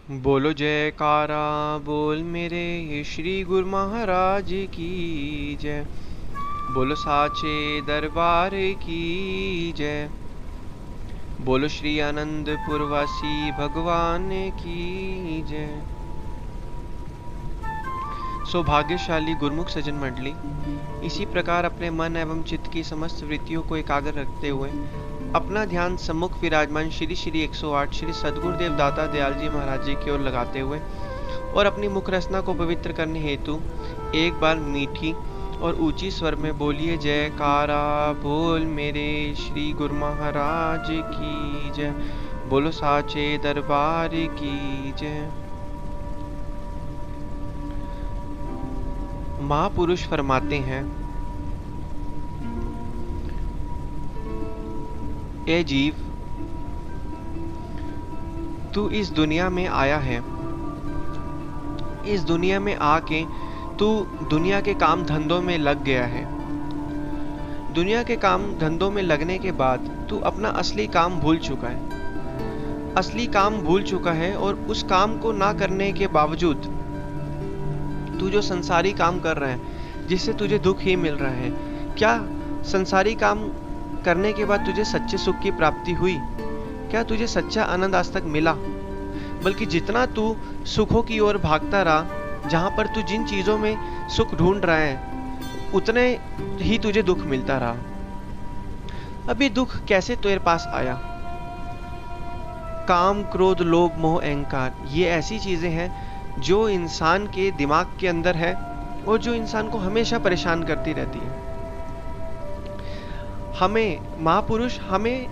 बोलो जयकारा बोल मेरे श्री गुरु महाराज की जय। बोलो साचे दरबार की जय। बोलो श्री आनंदपुर वासी भगवान की जय। सौभाग्यशाली गुरुमुख सज्जन मंडली, इसी प्रकार अपने मन एवं चित्त की समस्त वृत्तियों को एकाग्र रखते हुए अपना ध्यान सम्मुख विराजमान श्री श्री 108 श्री सद्गुरुदेव दाता दयाल जी महाराज जी की ओर लगाते हुए और अपनी मुख रचना को पवित्र करने हेतु एक बार मीठी और ऊंची स्वर में बोलिए जयकारा बोल मेरे श्री गुरु महाराज की जय। बोलो साचे दरबार की जय। महापुरुष फरमाते हैं, ए जीव, तू इस दुनिया में आया है। इस दुनिया में आके तू दुनिया के काम धंधों में लग गया है। दुनिया के काम धंधों में लगने के बाद तू अपना असली काम भूल चुका है। असली काम भूल चुका है और उस काम को ना करने के बावजूद तू जो संसारी काम कर रहा है जिससे तुझे दुख ही मिल रहा है, क्या संसारी काम करने के बाद तुझे सच्चे सुख की प्राप्ति हुई? क्या तुझे सच्चा आनंद आज तक मिला? बल्कि जितना तू सुखों की ओर भागता रहा, जहां पर तू जिन चीजों में सुख ढूंढ रहा है उतने ही तुझे दुख मिलता रहा। अभी दुख कैसे तेरे पास आया? काम, क्रोध, लोभ, मोह, अहंकार, ये ऐसी चीजें हैं जो इंसान के दिमाग के अंदर है और जो इंसान को हमेशा परेशान करती रहती है। हमें महापुरुष हमें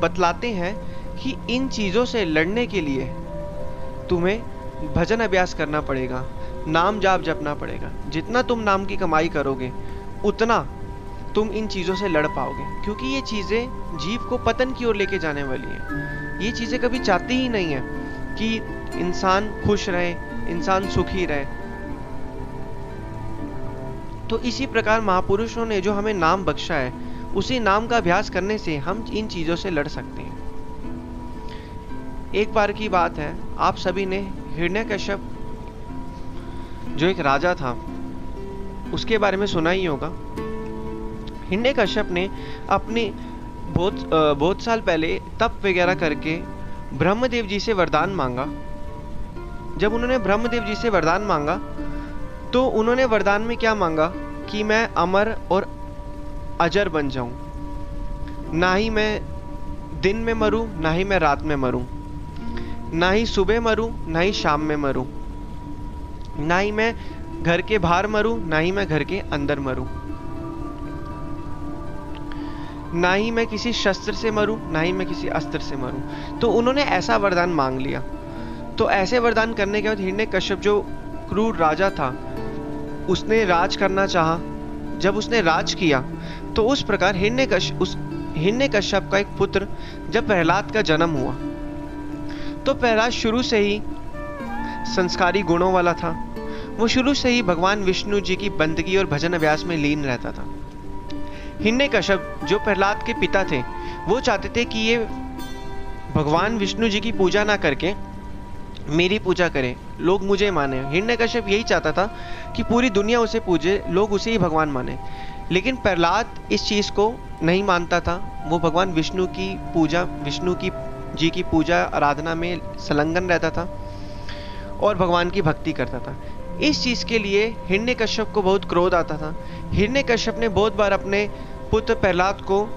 बतलाते हैं कि इन चीजों से लड़ने के लिए तुम्हें भजन अभ्यास करना पड़ेगा, नाम जाप जपना पड़ेगा। जितना तुम नाम की कमाई करोगे उतना तुम इन चीजों से लड़ पाओगे, क्योंकि ये चीजें जीव को पतन की ओर लेके जाने वाली हैं। ये चीजें कभी चाहती ही नहीं है कि इंसान खुश रहे, इंसान सुखी रहे। तो इसी प्रकार महापुरुषों ने जो हमें नाम बख्शा है, उसी नाम का अभ्यास करने से हम इन चीजों से लड़ सकते हैं। एक बार की बात है, आप सभी ने हिरण्यकश्यप जो एक राजा था उसके बारे में सुना ही होगा। हिरण्यकश्यप ने अपने बहुत साल पहले तप वगैरह करके ब्रह्मदेव जी से वरदान मांगा। जब उन्होंने ब्रह्मदेव जी से वरदान मांगा तो उन्होंने वरदान में क्या मांगा कि मैं अमर और अजर बन जाऊं, ना ही मैं दिन में मरूं ना ही मैं रात में मरूं, ना ही सुबह मरूं ना ही शाम में मरूं, ना ही मैं घर के बाहर मरूं ना ही मैं घर के अंदर मरूं, ना ही मैं किसी शस्त्र से मरूं ना ही मैं किसी अस्त्र से मरूं। तो उन्होंने ऐसा वरदान मांग लिया। तो ऐसे वरदान करने के बाद हिरण्यकश्यप जो क्रूर राजा था, उसने राज करना चाहा। जब उसने राज किया तो उस प्रकार हिरण्यकश्यप का एक पुत्र जब प्रहलाद का जन्म हुआ, तो प्रहलाद शुरू से ही संस्कारी गुणों वाला था। वो शुरू से ही भगवान विष्णु जी की बंदगी और भजन अभ्यास में लीन रहता था। हिरण्यकश्यप जो प्रहलाद के पिता थे, वो चाहते थे कि ये भगवान विष्णु जी की पूजा ना करके मेरी पूजा करे, लोग मुझे माने। हिरण्यकश्यप यही चाहता था कि पूरी दुनिया उसे पूजे, लोग उसे ही भगवान माने। लेकिन प्रहलाद इस चीज को नहीं मानता था। वो भगवान विष्णु की पूजा, जी की पूजा आराधना में संलग्न रहता था और भगवान की भक्ति करता था। इस चीज के लिए हिरण्यकश्यप को बहुत क्रोध आता था। हिरण्यकश्यप ने बहुत बार अपने पुत्र प्रहलाद को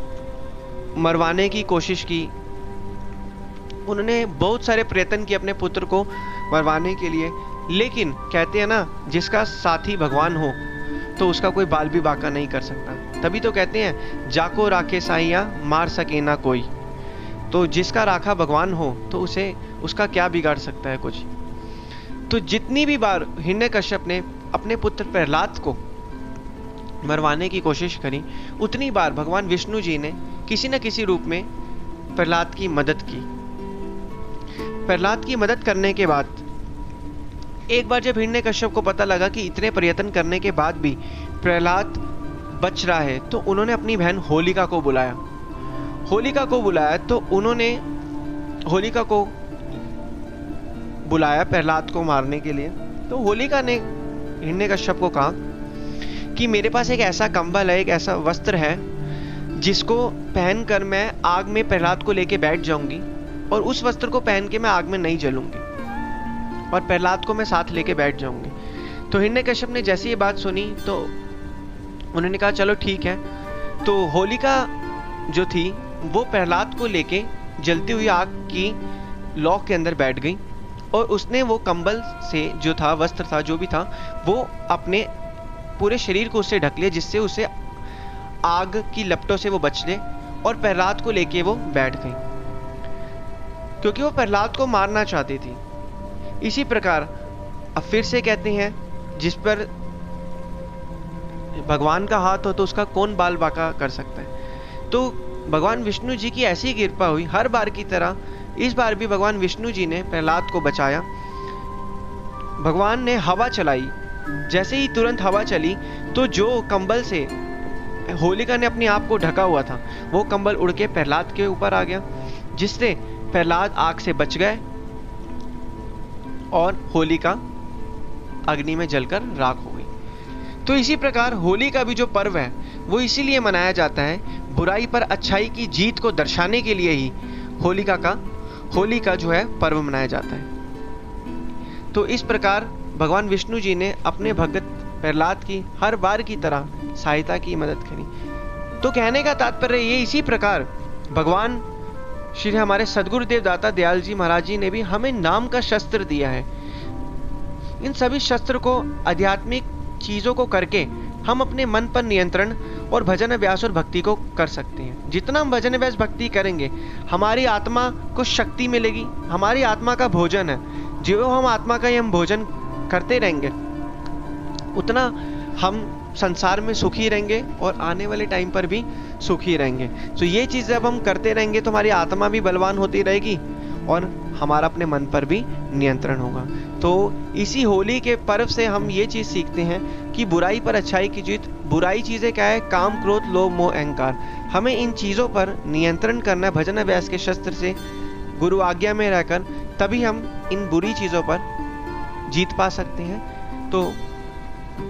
मरवाने की कोशिश की। उन्होंने बहुत सारे प्रयत्न किए अपने पुत्र को मरवाने के लिए, लेकिन कहते हैं ना, जिसका साथी भगवान हो तो उसका कोई बाल भी बांका नहीं कर सकता। तभी तो कहते हैं जाको राखे साइया मार सके ना कोई। तो जिसका राखा भगवान हो तो उसे उसका क्या बिगाड़ सकता है कुछ। तो जितनी भी बार हिरण्यकश्यप ने अपने पुत्र प्रहलाद को मरवाने की कोशिश करी, उतनी बार भगवान विष्णु जी ने किसी न किसी रूप में प्रहलाद की मदद की। प्रहलाद की मदद करने के बाद एक बार जब हिरण्यकश्यप को पता लगा कि इतने प्रयत्न करने के बाद भी प्रहलाद बच रहा है, तो उन्होंने अपनी बहन होलिका को बुलाया। तो उन्होंने होलिका को बुलाया प्रहलाद को मारने के लिए। तो होलिका ने हिरण्यकश्यप को कहा कि मेरे पास एक ऐसा कंबल है, एक ऐसा वस्त्र है जिसको पहनकर मैं आग में प्रहलाद को लेके बैठ जाऊंगी और उस वस्त्र को पहन के मैं आग में नहीं जलूंगी और प्रहलाद को मैं साथ लेके बैठ जाऊंगी। तो हिरण्यकश्यप ने जैसे ये बात सुनी तो उन्होंने कहा चलो ठीक है। तो होलिका जो थी वो प्रहलाद को लेके जलती हुई आग की लौ के अंदर बैठ गई और उसने वो कंबल से जो था, वस्त्र था, जो भी था, वो अपने पूरे शरीर को उससे ढक लिया जिससे उसे आग की लपटों से वो बच ले और प्रहलाद को लेके वो बैठ गई क्योंकि वो प्रहलाद को मारना चाहती थी। इसी प्रकार अब फिर से कहते हैं जिस पर भगवान का हाथ हो तो उसका कौन बाल बांका कर सकता है। तो भगवान विष्णु जी की ऐसी कृपा हुई, हर बार की तरह इस बार भी भगवान विष्णु जी ने प्रहलाद को बचाया। भगवान ने हवा चलाई, जैसे ही तुरंत हवा चली तो जो कंबल से होलिका ने अपने आप को ढका हुआ था वो कंबल उड़ के प्रहलाद के ऊपर आ गया, जिससे प्रहलाद आग से बच गए और होलिका अग्नि में जलकर राख हो गई। तो इसी प्रकार होली का भी जो पर्व है वो इसीलिए मनाया जाता है, बुराई पर अच्छाई की जीत को दर्शाने के लिए ही होली का जो है पर्व मनाया जाता है। तो इस प्रकार भगवान विष्णु जी ने अपने भगत प्रहलाद की हर बार की तरह सहायता की, मदद करी। तो कहने का तात्पर्य ये, इसी प्रकार भगवान श्री हमारे सदगुरुदेव दाता दयाल जी महाराज जी ने भी हमें नाम का शस्त्र दिया है। इन सभी शस्त्र को, आध्यात्मिक चीजों को करके हम अपने मन पर नियंत्रण और भजन अभ्यास और भक्ति को कर सकते हैं। जितना हम भजन अभ्यास भक्ति करेंगे हमारी आत्मा को शक्ति मिलेगी, हमारी आत्मा का भोजन है, जो हम आत्मा का ही हम भोजन करते रहेंगे उतना हम संसार में सुखी रहेंगे और आने वाले टाइम पर भी सुखी रहेंगे। तो ये चीज़ जब हम करते रहेंगे तो हमारी आत्मा भी बलवान होती रहेगी और हमारा अपने मन पर भी नियंत्रण होगा। तो इसी होली के पर्व से हम ये चीज़ सीखते हैं कि बुराई पर अच्छाई की जीत। बुराई चीज़ें क्या है? काम, क्रोध, लोभ, मोह, अहंकार। हमें इन चीज़ों पर नियंत्रण करना है भजन अभ्यास के शस्त्र से, गुरु आज्ञा में रहकर, तभी हम इन बुरी चीज़ों पर जीत पा सकते हैं। तो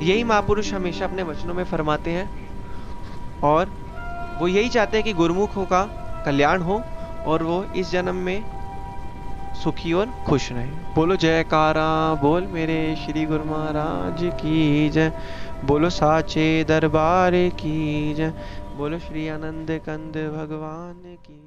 यही महापुरुष हमेशा अपने वचनों में फरमाते हैं और वो यही चाहते हैं कि गुरुमुखों का कल्याण हो और वो इस जन्म में सुखी और खुश रहे। बोलो जयकारा बोल मेरे श्री गुरु महाराज की जय, बोलो साचे दरबार की जय, बोलो श्री आनंद कंद भगवान की।